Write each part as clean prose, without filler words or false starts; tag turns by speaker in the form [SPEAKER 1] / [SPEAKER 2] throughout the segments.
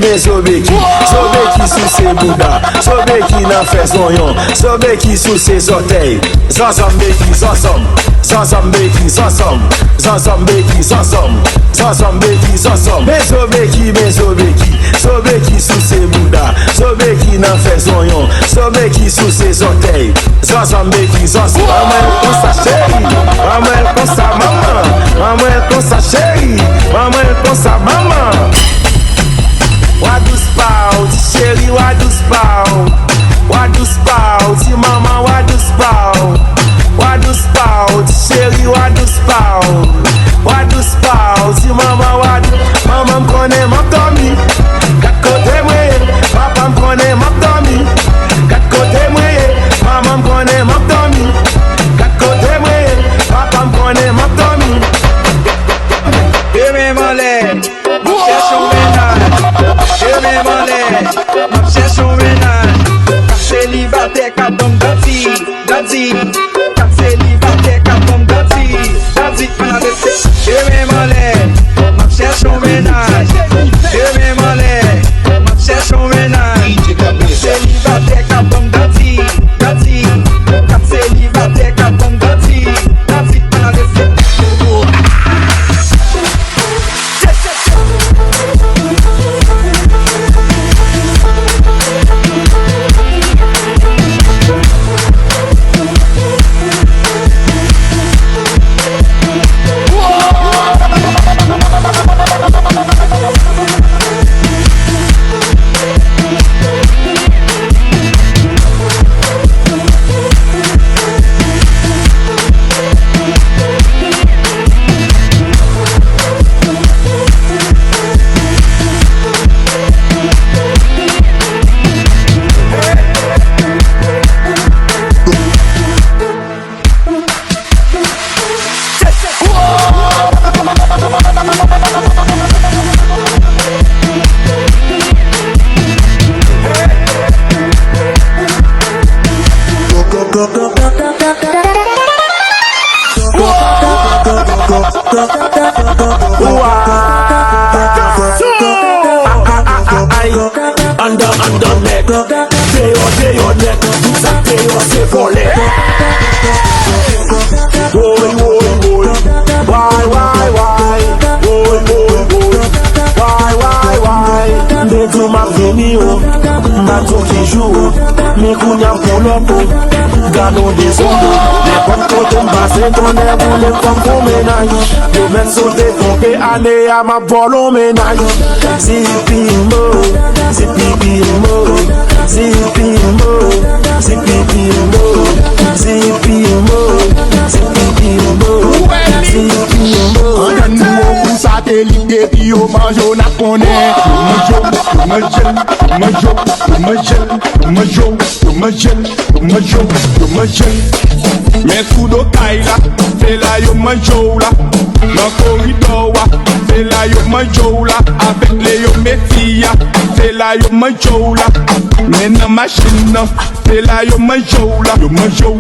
[SPEAKER 1] men Sobeki sou se bouda, Sobeki nan fè son yon, Sobeki sou se zotey. Zanzam beki zanzam, zanzam beki zanzam, zanzam beki zanzam, zanzam beki zanzam. Men Sobeki, Sobeki sou se bouda, Sobeki nan fè son yon, Sobeki sou se zotey. Zanzam beki zanzam. Maman kon sa chéri, maman kon sa maman, maman kon sa chéri, maman kon sa maman. Wadous pau, ti chéri wadous pau, wadous pau, ti maman wadous pau, wadous pau, ti chéri wadous pau, wadous pau, ti maman wadous. Maman m konen map dormi, kat kote mwen, papa m konen map dormi, kat kote mwen, maman m konen map dormi, kat kote mwen, papa m konen map dormi.
[SPEAKER 2] Demain mollet, cherche un ménage. Demain mollet, cherche un ménage. Célibataire qui tombe danti, danti. Célibataire qui tombe danti, danti. Demain mollet, cherche un ménage. Demain mollet, cherche un ménage. Célibataire qui tombe danti, danti. Célibataire qui tombe danti, danti.
[SPEAKER 1] Under neck, day on neck, ça day on c'est volé. Boy, why, why, de tout ma veni oh, ma tout qui joue, mi kounya pour l'opo, gano des ondes, les bonnes côtés m'passent ton air pour les femmes qu'on ménage, de mettre sauter ton pied année à ma vol au ménage, zipi mo, zipi mo, zipi mo, zipi mo, zipi mo, zipi mo, zipi mo.
[SPEAKER 3] Nous satellite puis yo manjo na connaît, mais sous do kaila, c'est là yo manjo là, dans corridor c'est là yo manjo là, avec les yo métiers, c'est là yo manjo là, mais dans machine c'est là yo manjo là, yo manjo.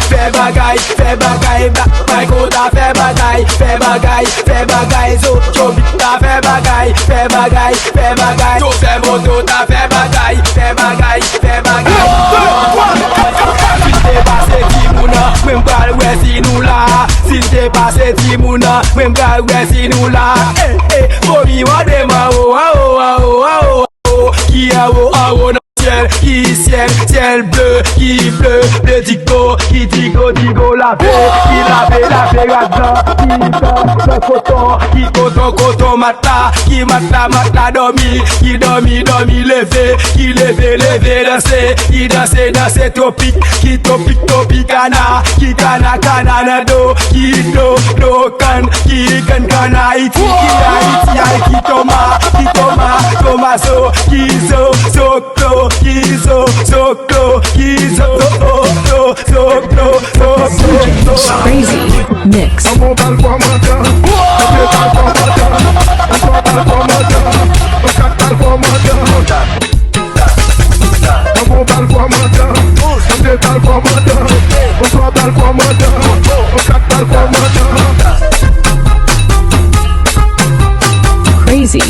[SPEAKER 1] Fais bagaille, Black Koda fais bagaille, Zo, Chobita fais bagaille, Yo fais moto, ta fais bagaille. S'il t'est passé Timouna, même pas ouais si nous là. S'il t'est passé Timouna, même pas ouais si nous là. Pour mi wa de ma qui a dans ciel, qui ciel bleu, qui bleu digo, qui digo la paix, qui la paix là-dedans, qui coton mata, qui mata dormi, qui dormi levé, qui levé danser, qui danser topic, qui topic cana, qui cana nado, qui do can Haïti, qui Thomas so, qui so
[SPEAKER 4] Crazy mix. Crazy.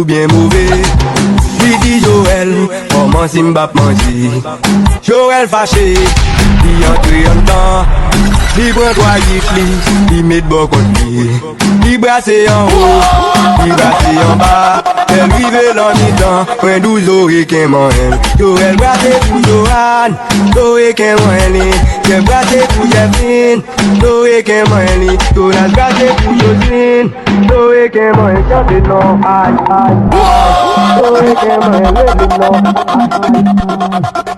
[SPEAKER 5] ou bien mauvais. Lui dit Joël, comment si m'bap manger? Joël fâché, il entre en dedans. Il prend 3 gifles, il met de bon côté. Il brasse en haut, il brasse en bas. Elle lui veut l'en mi-temps, point 12 oreilles qu'un moyen. Joël brasse pour Johan, l'oreille qu'un moyen. J'ai brassé pour Jeffrine, l'oreille qu'un moyen. Jonas brassé pour Josine, l'oreille qu'un moyen. Chantez non, aïe, aïe, aïe. L'oreille qu'un moyen, levez non, aïe, aïe.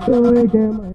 [SPEAKER 5] L'oreille qu'un moyen.